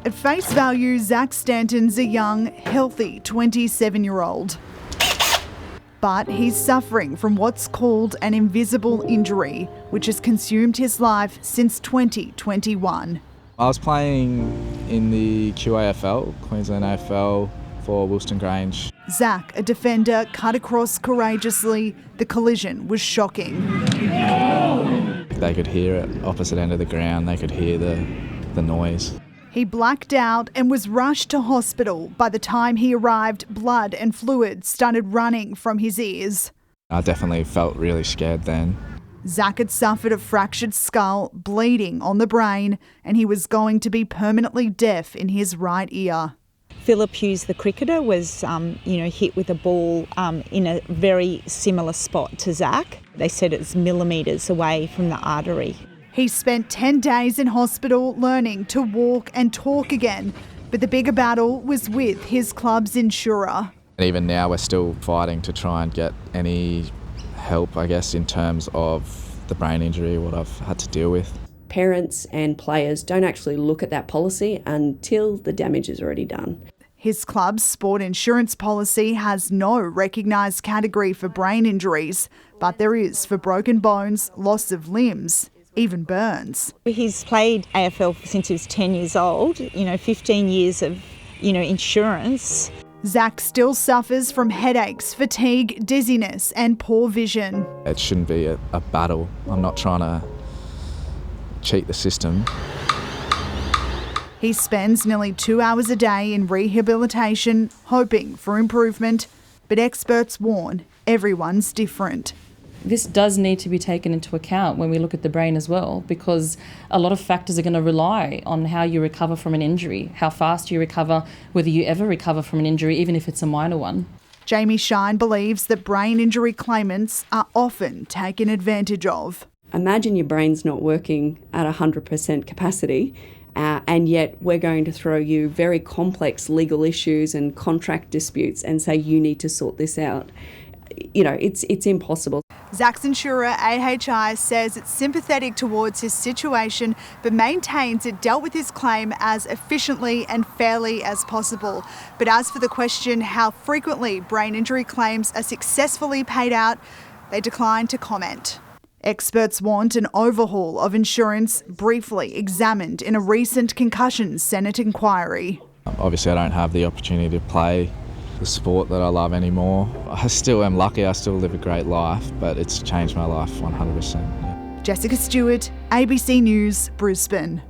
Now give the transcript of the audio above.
At face value, Zach Stanton's a young, healthy 27-year-old. But he's suffering from what's called an invisible injury, which has consumed his life since 2021. I was playing in the QAFL, Queensland AFL, for Wilston Grange. Zach, a defender, cut across courageously. The collision was shocking. They could hear it opposite end of the ground. They could hear the noise. He blacked out and was rushed to hospital. By the time he arrived, blood and fluid started running from his ears. I definitely felt really scared then. Zach had suffered a fractured skull, bleeding on the brain, and he was going to be permanently deaf in his right ear. Phillip Hughes, the cricketer, was hit with a ball in a very similar spot to Zach. They said it's millimetres away from the artery. He spent 10 days in hospital learning to walk and talk again, but the bigger battle was with his club's insurer. And even now we're still fighting to try and get any help, I guess, in terms of the brain injury, what I've had to deal with. Parents and players don't actually look at that policy until the damage is already done. His club's sport insurance policy has no recognised category for brain injuries, but there is for broken bones, loss of limbs, even burns. He's played AFL since he was 10 years old, 15 years of, insurance. Zach still suffers from headaches, fatigue, dizziness and poor vision. It shouldn't be a battle. I'm not trying to cheat the system. He spends nearly 2 hours a day in rehabilitation, hoping for improvement, but experts warn everyone's different. This does need to be taken into account when we look at the brain as well, because a lot of factors are going to rely on how you recover from an injury, how fast you recover, whether you ever recover from an injury, even if it's a minor one. Jamie Shine believes that brain injury claimants are often taken advantage of. Imagine your brain's not working at 100% capacity, and yet we're going to throw you very complex legal issues and contract disputes and say you need to sort this out. It's impossible. Zach's insurer, AHI, says it's sympathetic towards his situation but maintains it dealt with his claim as efficiently and fairly as possible. But as for the question how frequently brain injury claims are successfully paid out, they decline to comment. Experts want an overhaul of insurance briefly examined in a recent concussion Senate inquiry. Obviously I don't have the opportunity to play the sport that I love anymore. I still am lucky, I still live a great life, but it's changed my life 100%. Yeah. Jessica Stewart, ABC News, Brisbane.